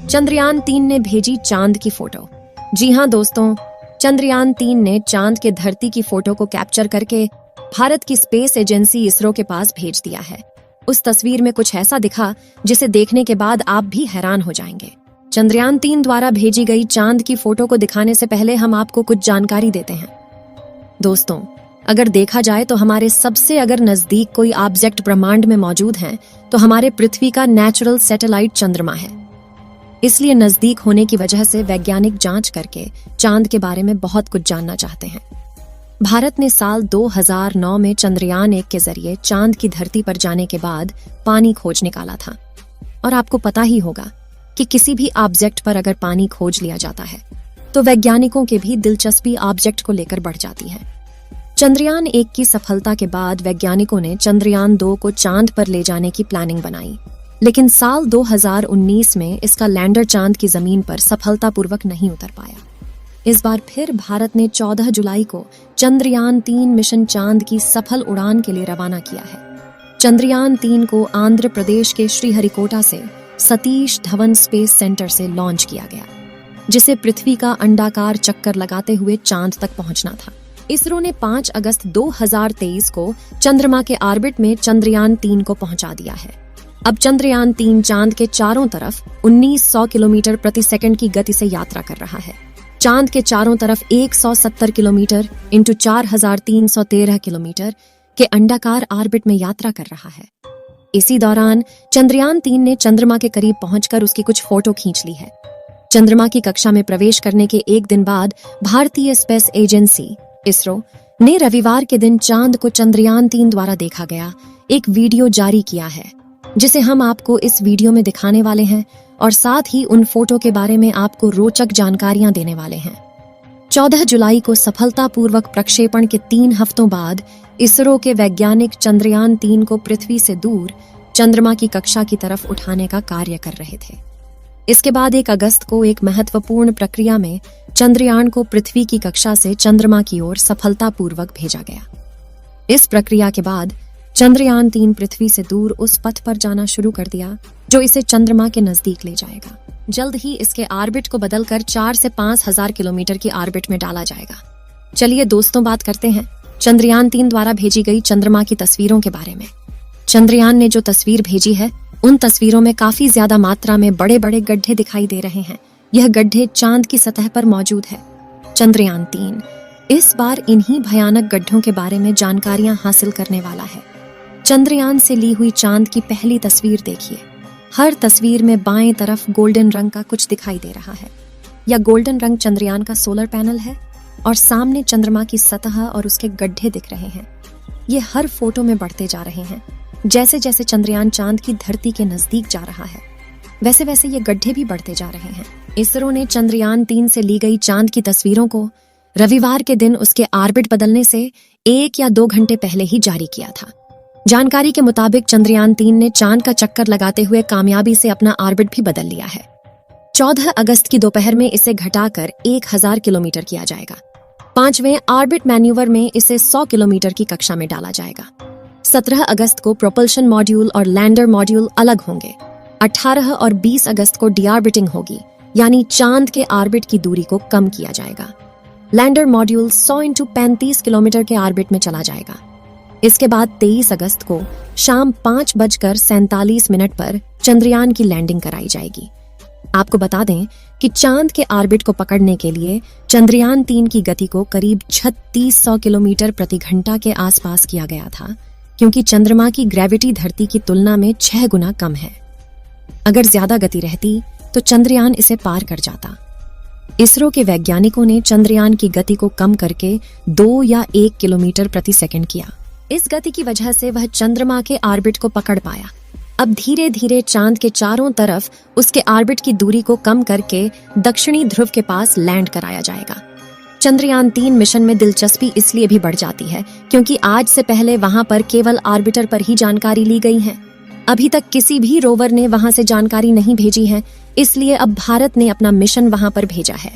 चंद्रयान-3 ने भेजी चांद की फोटो। जी हां दोस्तों, चंद्रयान-3 ने चांद के धरती की फोटो को कैप्चर करके भारत की स्पेस एजेंसी इसरो के पास भेज दिया है। उस तस्वीर में कुछ ऐसा दिखा जिसे देखने के बाद आप भी हैरान हो जाएंगे। चंद्रयान-3 द्वारा भेजी गई चांद की फोटो को दिखाने से पहले हम आपको कुछ जानकारी देते हैं। दोस्तों, अगर देखा जाए तो हमारे सबसे अगर नजदीक कोई ऑब्जेक्ट ब्रह्मांड में मौजूद हैं, तो हमारे पृथ्वी का नेचुरल सैटेलाइट चंद्रमा है। इसलिए नजदीक होने की वजह से वैज्ञानिक जांच करके चांद के बारे में बहुत कुछ जानना चाहते हैं। भारत ने साल 2009 में चंद्रयान-1 के जरिए चांद की धरती पर जाने के बाद पानी खोज निकाला था। और आपको पता ही होगा कि किसी भी ऑब्जेक्ट पर अगर पानी खोज लिया जाता है तो वैज्ञानिकों की भी दिलचस्पी ऑब्जेक्ट को लेकर बढ़ जाती है। चंद्रयान-1 की सफलता के बाद वैज्ञानिकों ने चंद्रयान-2 को चांद पर ले जाने की प्लानिंग बनाई, लेकिन साल 2019 में इसका लैंडर चांद की जमीन पर सफलतापूर्वक नहीं उतर पाया। इस बार फिर भारत ने 14 जुलाई को चंद्रयान-3 मिशन चांद की सफल उड़ान के लिए रवाना किया है। चंद्रयान-3 को आंध्र प्रदेश के श्रीहरिकोटा से सतीश धवन स्पेस सेंटर से लॉन्च किया गया, जिसे पृथ्वी का अंडाकार चक्कर लगाते हुए चांद तक पहुंचना था। इसरो ने 5 अगस्त 2023 को चंद्रमा के ऑर्बिट में चंद्रयान-3 को पहुंचा दिया है। अब चंद्रयान-3 चांद के चारों तरफ 1900 किलोमीटर प्रति सेकंड की गति से यात्रा कर रहा है। चांद के चारों तरफ 170 किलोमीटर इंटू 4313 किलोमीटर के अंडाकार ऑर्बिट में यात्रा कर रहा है। इसी दौरान चंद्रयान-3 ने चंद्रमा के करीब पहुंचकर उसकी कुछ फोटो खींच ली है। चंद्रमा की कक्षा में प्रवेश करने के एक दिन बाद भारतीय स्पेस एजेंसी इसरो ने रविवार के दिन चांद को चंद्रयान-3 द्वारा देखा गया एक वीडियो जारी किया है, जिसे हम आपको इस वीडियो में दिखाने वाले हैं और साथ ही उन फोटो के बारे में आपको रोचक जानकारियां देने वाले हैं। 14 जुलाई को सफलतापूर्वक प्रक्षेपण के 3 हफ्तों बाद इसरो के वैज्ञानिक चंद्रयान-3 को पृथ्वी से दूर चंद्रमा की कक्षा की तरफ उठाने का कार्य कर रहे थे। इसके बाद 1 अगस्त को एक महत्वपूर्ण प्रक्रिया में चंद्रयान को पृथ्वी की कक्षा से चंद्रमा की ओर सफलतापूर्वक भेजा गया। इस प्रक्रिया के बाद चंद्रयान-3 पृथ्वी से दूर उस पथ पर जाना शुरू कर दिया जो इसे चंद्रमा के नजदीक ले जाएगा। जल्द ही इसके ऑर्बिट को बदलकर 4 से 5,000 किलोमीटर की ऑर्बिट में डाला जाएगा। चलिए दोस्तों, बात करते हैं चंद्रयान-3 द्वारा भेजी गई चंद्रमा की तस्वीरों के बारे में। चंद्रयान ने जो तस्वीर भेजी है, उन तस्वीरों में काफी ज्यादा मात्रा में बड़े बड़े गड्ढे दिखाई दे रहे हैं। यह गड्ढे चांद की सतह पर मौजूद है। चंद्रयान-3 इस बार इन्हीं भयानक गड्ढों के बारे में जानकारियां हासिल करने वाला है। चंद्रयान से ली हुई चांद की पहली तस्वीर देखिए। हर तस्वीर में बाएं तरफ गोल्डन रंग का कुछ दिखाई दे रहा है। यह गोल्डन रंग चंद्रयान का सोलर पैनल है और सामने चंद्रमा की सतह और उसके गड्ढे दिख रहे हैं। ये हर फोटो में बढ़ते जा रहे हैं। जैसे जैसे चंद्रयान चांद की धरती के नजदीक जा रहा है, वैसे वैसे ये गड्ढे भी बढ़ते जा रहे हैं। इसरो ने चंद्रयान-3 से ली गई चांद की तस्वीरों को रविवार के दिन उसके ऑर्बिट बदलने से 1 या 2 घंटे पहले ही जारी किया था। जानकारी के मुताबिक चंद्रयान-3 ने चांद का चक्कर लगाते हुए कामयाबी से अपना ऑर्बिट भी बदल लिया है। 14 अगस्त की दोपहर में इसे घटाकर 1000 किलोमीटर किया जाएगा। 5वें ऑर्बिट मैन्यूवर में इसे 100 किलोमीटर की कक्षा में डाला जाएगा। 17 अगस्त को प्रोपल्शन मॉड्यूल और लैंडर मॉड्यूल अलग होंगे। 18 और 20 अगस्त को डीऑर्बिटिंग होगी, यानी चांद के ऑर्बिट की दूरी को कम किया जाएगा। लैंडर मॉड्यूल 100 × 35 किलोमीटर के ऑर्बिट में चला जाएगा। इसके बाद 23 अगस्त को शाम 5:47 पर चंद्रयान की लैंडिंग कराई जाएगी। आपको बता दें कि चांद के ऑर्बिट को पकड़ने के लिए चंद्रयान-3 की गति को करीब 3600 किलोमीटर प्रति घंटा के आसपास किया गया था, क्योंकि चंद्रमा की ग्रेविटी धरती की तुलना में 6 गुना कम है। अगर ज्यादा गति रहती तो चंद्रयान इसे पार कर जाता। इसरो के वैज्ञानिकों ने चंद्रयान की गति को कम करके 2 या 1 किलोमीटर प्रति सेकंड किया। इस गति की वजह से वह चंद्रमा के ऑर्बिट को पकड़ पाया। अब धीरे धीरे चांद के चारों तरफ उसके ऑर्बिट की दूरी को कम करके दक्षिणी ध्रुव के पास लैंड कराया जाएगा। चंद्रयान-3 मिशन में दिलचस्पी इसलिए भी बढ़ जाती है क्योंकि आज से पहले वहां पर केवल ऑर्बिटर पर ही जानकारी ली गई है। अभी तक किसी भी रोवर ने वहां से जानकारी नहीं भेजी है, इसलिए अब भारत ने अपना मिशन वहां पर भेजा है।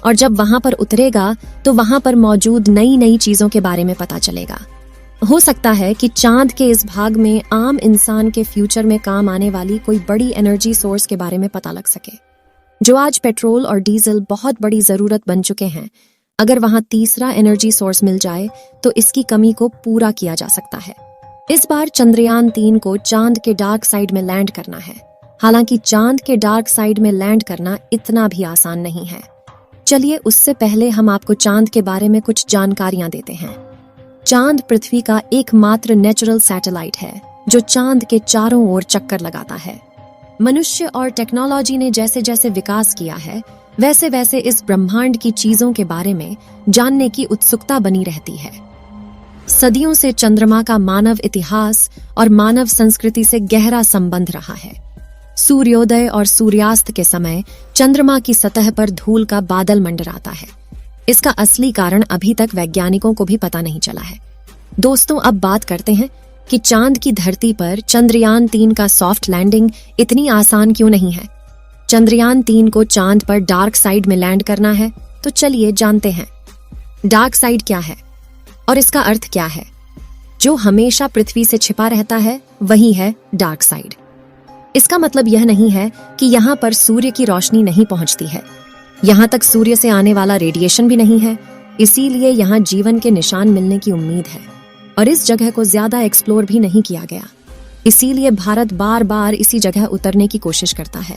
और जब वहां पर उतरेगा तो वहां पर मौजूद नई नई चीजों के बारे में पता चलेगा। हो सकता है कि चांद के इस भाग में आम इंसान के फ्यूचर में काम आने वाली कोई बड़ी एनर्जी सोर्स के बारे में पता लग सके। जो आज पेट्रोल और डीजल बहुत बड़ी जरूरत बन चुके हैं, अगर वहां तीसरा एनर्जी सोर्स मिल जाए तो इसकी कमी को पूरा किया जा सकता है। इस बार चंद्रयान 3 को चांद के डार्क साइड में लैंड करना है। हालांकि चांद के डार्क साइड में लैंड करना इतना भी आसान नहीं है। चलिए उससे पहले हम आपको चांद के बारे में कुछ जानकारियां देते हैं। चांद पृथ्वी का एकमात्र नेचुरल सैटेलाइट है जो चांद के चारों ओर चक्कर लगाता है। मनुष्य और टेक्नोलॉजी ने जैसे जैसे विकास किया है, वैसे वैसे इस ब्रह्मांड की चीजों के बारे में जानने की उत्सुकता बनी रहती है। सदियों से चंद्रमा का मानव इतिहास और मानव संस्कृति से गहरा संबंध रहा है। सूर्योदय और सूर्यास्त के समय चंद्रमा की सतह पर धूल का बादल मंडराता है। इसका असली कारण अभी तक वैज्ञानिकों को भी पता नहीं चला है। दोस्तों, अब बात करते हैं कि चांद की धरती पर चंद्रयान 3 का सॉफ्ट लैंडिंग इतनी आसान क्यों नहीं है। चंद्रयान 3 को चांद पर डार्क साइड में लैंड करना है, तो चलिए जानते हैं डार्क साइड क्या है और इसका अर्थ क्या है। जो हमेशा पृथ्वी से छिपा रहता है वही है डार्क साइड। इसका मतलब यह नहीं है कि यहाँ पर सूर्य की रोशनी नहीं पहुंचती है। यहाँ तक सूर्य से आने वाला रेडिएशन भी नहीं है, इसीलिए यहाँ जीवन के निशान मिलने की उम्मीद है। और इस जगह को ज्यादा एक्सप्लोर भी नहीं किया गया, इसीलिए भारत बार बार इसी जगह उतरने की कोशिश करता है।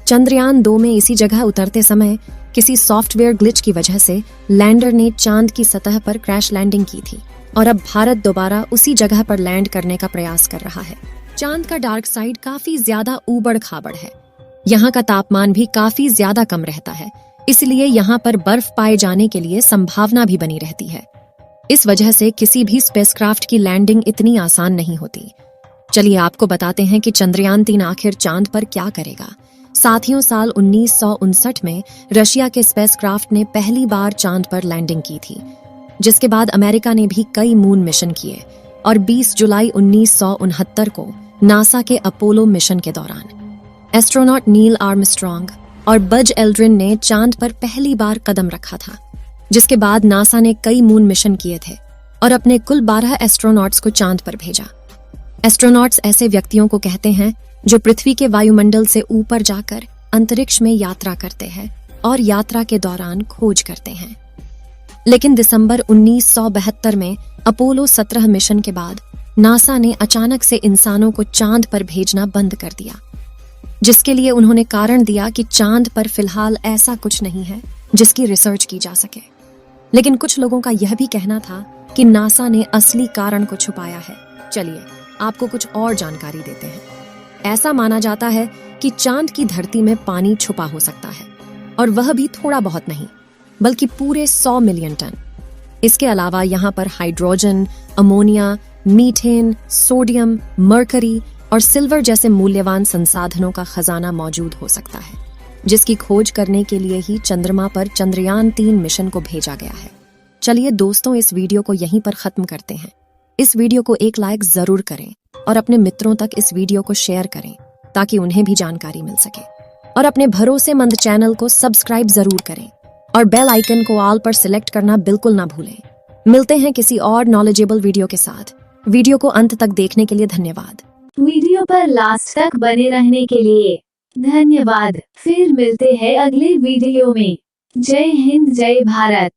चंद्रयान 2 में इसी जगह उतरते समय किसी सॉफ्टवेयर ग्लिच की वजह से लैंडर ने चांद की सतह पर क्रैश लैंडिंग की थी और अब भारत दोबारा उसी जगह पर लैंड करने का प्रयास कर रहा है। चांद का डार्क साइड काफी ज्यादा ऊबड़ खाबड़ है। यहाँ का तापमान भी काफी ज्यादा कम रहता है, इसलिए यहाँ पर बर्फ पाए जाने के लिए संभावना भी बनी रहती है। इस वजह से किसी भी स्पेसक्राफ्ट की लैंडिंग इतनी आसान नहीं होती। चलिए आपको बताते हैं कि चंद्रयान 3 आखिर चांद पर क्या करेगा। साथियों, साल 1959 में रशिया के स्पेसक्राफ्ट ने पहली बार चांद पर लैंडिंग की थी, जिसके बाद अमेरिका ने भी कई मून मिशन किए और 20 जुलाई 1969 को नासा के अपोलो मिशन के दौरान एस्ट्रोनॉट नील आर्मस्ट्रॉन्ग और बज एल्ड्रिन ने चांद पर पहली बार कदम रखा था। जिसके बाद नासा ने कई मून मिशन किए थे और अपने कुल 12 एस्ट्रोनॉट्स को चांद पर भेजा। एस्ट्रोनॉट्स ऐसे व्यक्तियों को कहते हैं जो पृथ्वी के वायुमंडल से ऊपर जाकर अंतरिक्ष में यात्रा करते हैं और यात्रा के दौरान खोज करते हैं। लेकिन दिसंबर 1972 में अपोलो 17 मिशन के बाद नासा ने अचानक से इंसानों को चांद पर भेजना बंद कर दिया, जिसके लिए उन्होंने कारण दिया कि चांद पर फिलहाल ऐसा कुछ नहीं है जिसकी रिसर्च की जा सके। लेकिन कुछ लोगों का यह भी कहना था कि नासा ने असली कारण को छुपाया है। चलिए आपको कुछ और जानकारी देते हैं। ऐसा माना जाता है कि चांद की धरती में पानी छुपा हो सकता है, और वह भी थोड़ा बहुत नहीं बल्कि पूरे 100 मिलियन टन। इसके अलावा यहाँ पर hydrogen, ammonia, methane, sodium, mercury और सिल्वर जैसे मूल्यवान संसाधनों का खजाना मौजूद हो सकता है, जिसकी खोज करने के लिए ही चंद्रमा पर चंद्रयान 3 मिशन को भेजा गया है। चलिए दोस्तों, इस वीडियो को यहीं पर खत्म करते हैं। इस वीडियो को एक लाइक जरूर करें और अपने मित्रों तक इस वीडियो को शेयर करें ताकि उन्हें भी जानकारी मिल सके। और अपने भरोसेमंद चैनल को सब्सक्राइब जरूर करें और बेल आइकन को ऑल पर सिलेक्ट करना बिल्कुल ना भूलें। मिलते हैं किसी और नॉलेजेबल वीडियो के साथ। वीडियो को अंत तक देखने के लिए धन्यवाद। वीडियो पर लास्ट तक बने रहने के लिए धन्यवाद। फिर मिलते हैं अगले वीडियो में। जय हिंद, जय भारत।